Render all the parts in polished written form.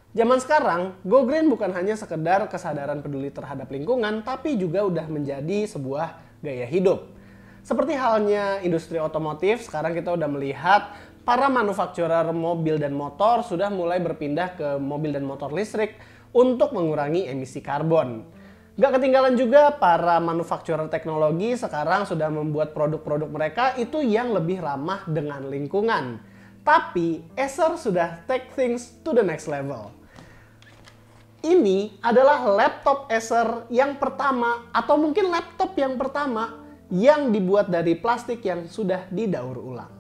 Zaman sekarang, Go Green bukan hanya sekedar kesadaran peduli terhadap lingkungan, tapi juga udah menjadi sebuah gaya hidup. Seperti halnya industri otomotif, sekarang kita udah melihat para manufakturer mobil dan motor sudah mulai berpindah ke mobil dan motor listrik untuk mengurangi emisi karbon. Gak ketinggalan juga para manufakturer teknologi sekarang sudah membuat produk-produk mereka itu yang lebih ramah dengan lingkungan. Tapi Acer sudah take things to the next level. Ini adalah laptop Acer yang pertama atau mungkin laptop yang pertama yang dibuat dari plastik yang sudah didaur ulang.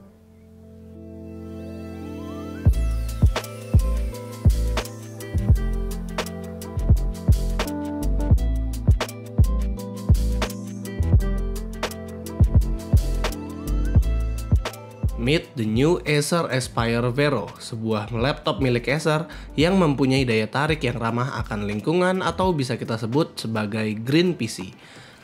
Meet the new Acer Aspire Vero, sebuah laptop milik Acer yang mempunyai daya tarik yang ramah akan lingkungan atau bisa kita sebut sebagai Green PC.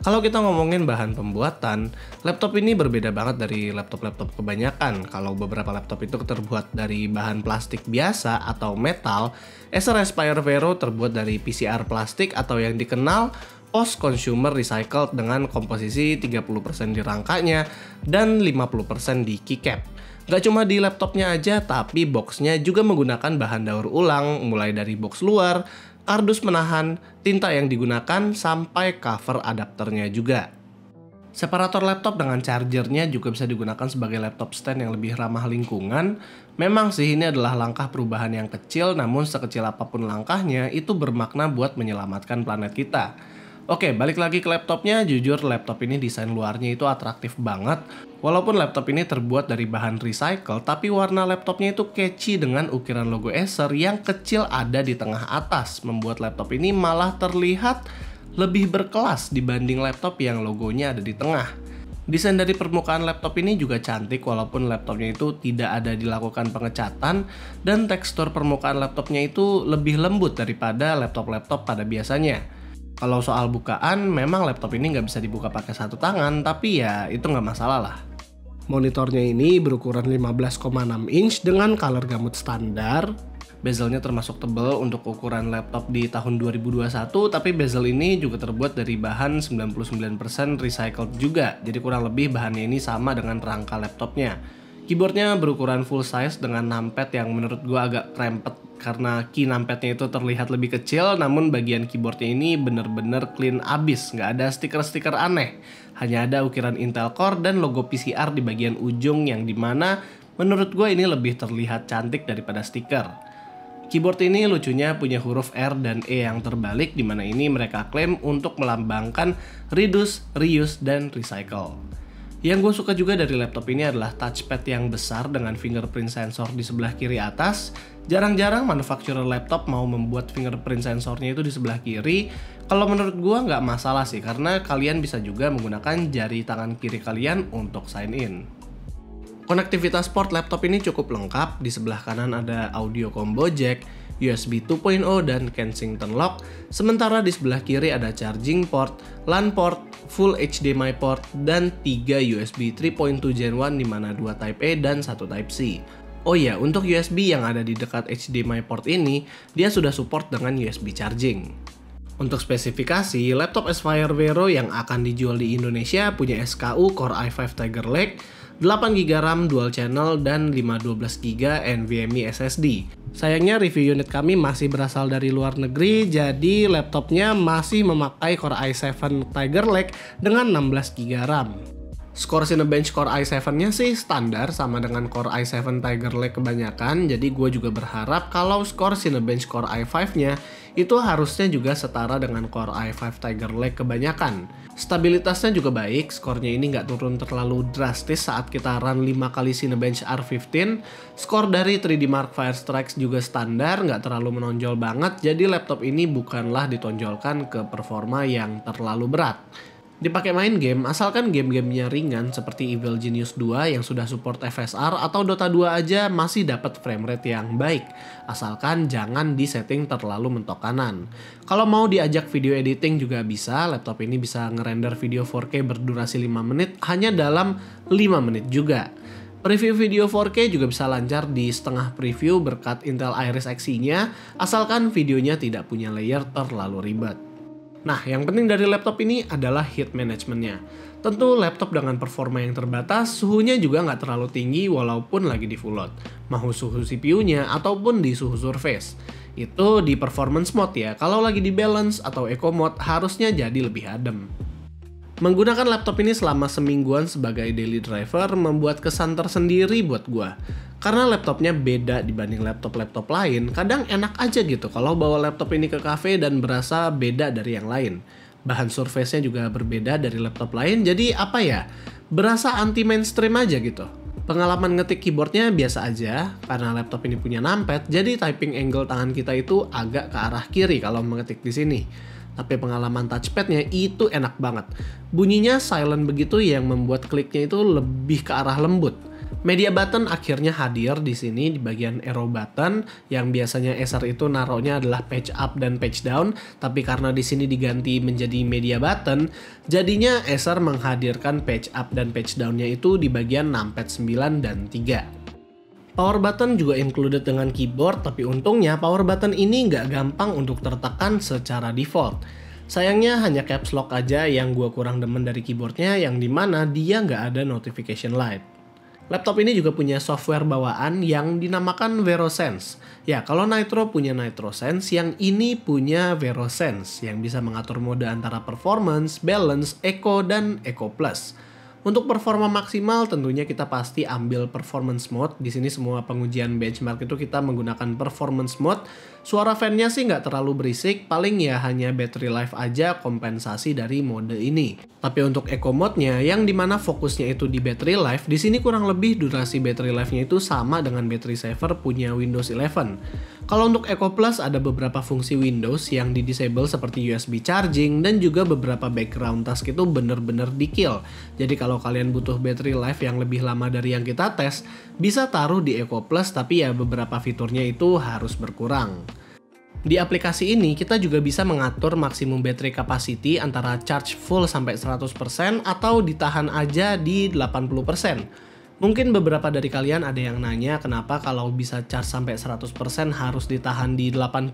Kalau kita ngomongin bahan pembuatan, laptop ini berbeda banget dari laptop-laptop kebanyakan. Kalau beberapa laptop itu terbuat dari bahan plastik biasa atau metal, Acer Aspire Vero terbuat dari PCR plastik atau yang dikenal post-consumer recycled dengan komposisi 30% di rangkanya dan 50% di keycap. Gak cuma di laptopnya aja, tapi boxnya juga menggunakan bahan daur ulang, mulai dari box luar, kardus menahan, tinta yang digunakan, sampai cover adapternya juga. Separator laptop dengan chargernya juga bisa digunakan sebagai laptop stand yang lebih ramah lingkungan. Memang sih ini adalah langkah perubahan yang kecil, namun sekecil apapun langkahnya itu bermakna buat menyelamatkan planet kita. Oke, balik lagi ke laptopnya. Jujur laptop ini desain luarnya itu atraktif banget. Walaupun laptop ini terbuat dari bahan recycle, tapi warna laptopnya itu catchy dengan ukiran logo Acer yang kecil ada di tengah atas, membuat laptop ini malah terlihat lebih berkelas dibanding laptop yang logonya ada di tengah. Desain dari permukaan laptop ini juga cantik walaupun laptopnya itu tidak ada dilakukan pengecatan, dan tekstur permukaan laptopnya itu lebih lembut daripada laptop-laptop pada biasanya. Kalau soal bukaan, memang laptop ini nggak bisa dibuka pakai satu tangan, tapi ya itu nggak masalah lah. Monitornya ini berukuran 15,6 inch dengan color gamut standar. Bezelnya termasuk tebal untuk ukuran laptop di tahun 2021, tapi bezel ini juga terbuat dari bahan 99% recycled juga, jadi kurang lebih bahannya ini sama dengan rangka laptopnya. Keyboardnya berukuran full size dengan numpad yang menurut gua agak krempet karena key numpadnya itu terlihat lebih kecil, namun bagian keyboardnya ini bener-bener clean abis, nggak ada stiker-stiker aneh. Hanya ada ukiran Intel Core dan logo PCR di bagian ujung yang dimana menurut gue ini lebih terlihat cantik daripada stiker. Keyboard ini lucunya punya huruf R dan E yang terbalik, dimana ini mereka klaim untuk melambangkan reduce, reuse, dan recycle. Yang gue suka juga dari laptop ini adalah touchpad yang besar dengan fingerprint sensor di sebelah kiri atas. Jarang-jarang manufakturer laptop mau membuat fingerprint sensornya itu di sebelah kiri. Kalau menurut gue nggak masalah sih, karena kalian bisa juga menggunakan jari tangan kiri kalian untuk sign in. Konektivitas port laptop ini cukup lengkap. Di sebelah kanan ada audio combo jack, USB 2.0 dan Kensington lock. Sementara di sebelah kiri ada charging port, LAN port, full HDMI port, dan 3 USB 3.2 Gen 1 di mana 2 Type A dan 1 Type C. Oh iya, untuk USB yang ada di dekat HDMI port ini, dia sudah support dengan USB charging. Untuk spesifikasi, laptop Aspire Vero yang akan dijual di Indonesia punya SKU Core i5 Tiger Lake, 8GB RAM dual channel, dan 512GB NVMe SSD. Sayangnya review unit kami masih berasal dari luar negeri, jadi laptopnya masih memakai Core i7 Tiger Lake dengan 16GB RAM. Skor Cinebench Core i7-nya sih standar sama dengan Core i7 Tiger Lake kebanyakan, jadi gue juga berharap kalau skor Cinebench Core i5-nya itu harusnya juga setara dengan Core i5 Tiger Lake kebanyakan. Stabilitasnya juga baik, skornya ini nggak turun terlalu drastis saat kita run 5 kali Cinebench R15. Skor dari 3D Mark Firestrike juga standar, nggak terlalu menonjol banget, jadi laptop ini bukanlah ditonjolkan ke performa yang terlalu berat. Dipakai main game, asalkan game-gamenya ringan seperti Evil Genius 2 yang sudah support FSR atau Dota 2 aja masih dapat framerate yang baik, asalkan jangan disetting terlalu mentok kanan. Kalau mau diajak video editing juga bisa, laptop ini bisa ngerender video 4K berdurasi 5 menit hanya dalam 5 menit juga. Preview video 4K juga bisa lancar di setengah preview berkat Intel Iris Xe-nya, asalkan videonya tidak punya layer terlalu ribet. Nah, yang penting dari laptop ini adalah heat management-nya. Tentu laptop dengan performa yang terbatas, suhunya juga nggak terlalu tinggi walaupun lagi di full load. Mau suhu CPU-nya ataupun di suhu surface. Itu di performance mode ya, kalau lagi di balance atau eco mode harusnya jadi lebih adem. Menggunakan laptop ini selama semingguan sebagai daily driver membuat kesan tersendiri buat gua. Karena laptopnya beda dibanding laptop-laptop lain, kadang enak aja gitu kalau bawa laptop ini ke cafe dan berasa beda dari yang lain. Bahan surface-nya juga berbeda dari laptop lain, jadi apa ya? Berasa anti-mainstream aja gitu. Pengalaman ngetik keyboardnya biasa aja, karena laptop ini punya numpad, jadi typing angle tangan kita itu agak ke arah kiri kalau mengetik di sini. Tapi pengalaman touchpadnya itu enak banget. Bunyinya silent begitu yang membuat kliknya itu lebih ke arah lembut. Media button akhirnya hadir di sini di bagian arrow button yang biasanya Acer itu naruhnya adalah page up dan page down, tapi karena di sini diganti menjadi media button, jadinya Acer menghadirkan page up dan page down-nya itu di bagian numpad 9 dan 3. Power button juga included dengan keyboard, tapi untungnya power button ini nggak gampang untuk tertekan secara default. Sayangnya hanya caps lock aja yang gua kurang demen dari keyboardnya, yang dimana dia nggak ada notification light. Laptop ini juga punya software bawaan yang dinamakan VeroSense. Ya, kalau Nitro punya NitroSense, yang ini punya VeroSense yang bisa mengatur mode antara performance, balance, eco, dan eco plus. Untuk performa maksimal tentunya kita pasti ambil performance mode. Di sini semua pengujian benchmark itu kita menggunakan performance mode. Suara fan-nya sih nggak terlalu berisik, paling ya hanya battery life aja kompensasi dari mode ini. Tapi untuk eco mode-nya yang dimana fokusnya itu di battery life, di sini kurang lebih durasi battery life-nya itu sama dengan battery saver punya Windows 11. Kalau untuk Eco Plus ada beberapa fungsi Windows yang di-disable seperti USB charging dan juga beberapa background task itu bener-bener di-kill. Jadi kalau kalian butuh battery life yang lebih lama dari yang kita tes, bisa taruh di Eco Plus tapi ya beberapa fiturnya itu harus berkurang. Di aplikasi ini kita juga bisa mengatur maksimum battery capacity antara charge full sampai 100% atau ditahan aja di 80%. Mungkin beberapa dari kalian ada yang nanya kenapa kalau bisa charge sampai 100% harus ditahan di 80%.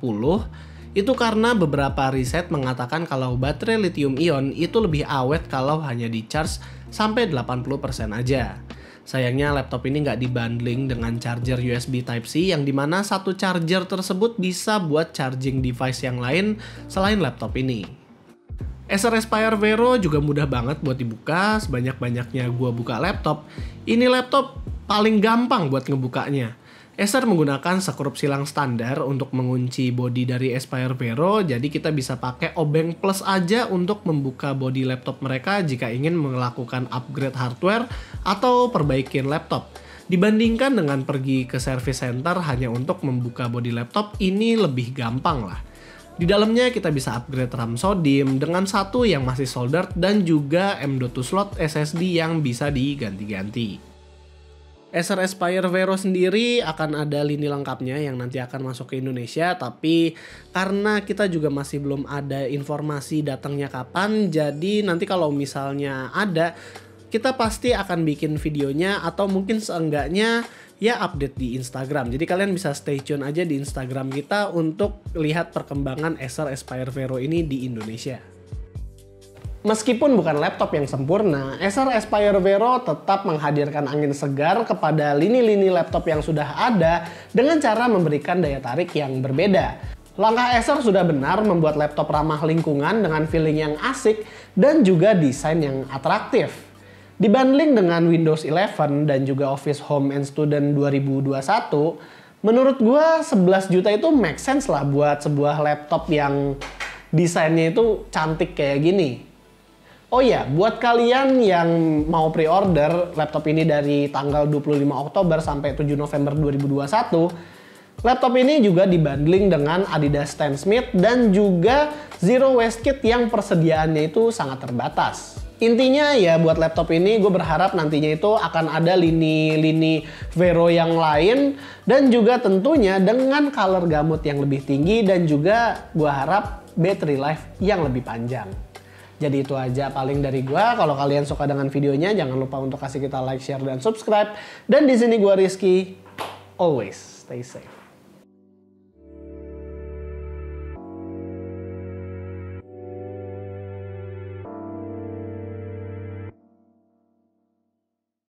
Itu karena beberapa riset mengatakan kalau baterai lithium ion itu lebih awet kalau hanya di charge sampai 80% aja. Sayangnya laptop ini nggak dibundling dengan charger USB Type-C yang dimana satu charger tersebut bisa buat charging device yang lain selain laptop ini. Acer Aspire Vero juga mudah banget buat dibuka, sebanyak-banyaknya gua buka laptop. Ini laptop paling gampang buat ngebukanya. Acer menggunakan sekrup silang standar untuk mengunci bodi dari Aspire Vero, jadi kita bisa pakai obeng plus aja untuk membuka bodi laptop mereka jika ingin melakukan upgrade hardware atau perbaikin laptop. Dibandingkan dengan pergi ke service center hanya untuk membuka bodi laptop, ini lebih gampang lah. Di dalamnya kita bisa upgrade RAM SODIMM dengan satu yang masih soldered dan juga M.2 slot SSD yang bisa diganti-ganti. Acer Aspire Vero sendiri akan ada lini lengkapnya yang nanti akan masuk ke Indonesia, tapi karena kita juga masih belum ada informasi datangnya kapan, jadi nanti kalau misalnya ada, kita pasti akan bikin videonya atau mungkin seenggaknya ya update di Instagram. Jadi kalian bisa stay tune aja di Instagram kita untuk lihat perkembangan Acer Aspire Vero ini di Indonesia. Meskipun bukan laptop yang sempurna, Acer Aspire Vero tetap menghadirkan angin segar kepada lini-lini laptop yang sudah ada dengan cara memberikan daya tarik yang berbeda. Langkah Acer sudah benar membuat laptop ramah lingkungan dengan feeling yang asik dan juga desain yang atraktif. Dibanding dengan Windows 11 dan juga Office Home and Student 2021, menurut gua 11 juta itu make sense lah buat sebuah laptop yang desainnya itu cantik kayak gini. Oh ya, buat kalian yang mau pre-order laptop ini dari tanggal 25 Oktober sampai 7 November 2021, laptop ini juga dibundling dengan Adidas Stan Smith dan juga Zero Waste Kit yang persediaannya itu sangat terbatas. Intinya ya buat laptop ini gue berharap nantinya itu akan ada lini-lini Vero yang lain dan juga tentunya dengan color gamut yang lebih tinggi dan juga gue harap battery life yang lebih panjang. Jadi itu aja paling dari gua. Kalau kalian suka dengan videonya, jangan lupa untuk kasih kita like, share, dan subscribe. Dan di sini gua Rizky, always stay safe.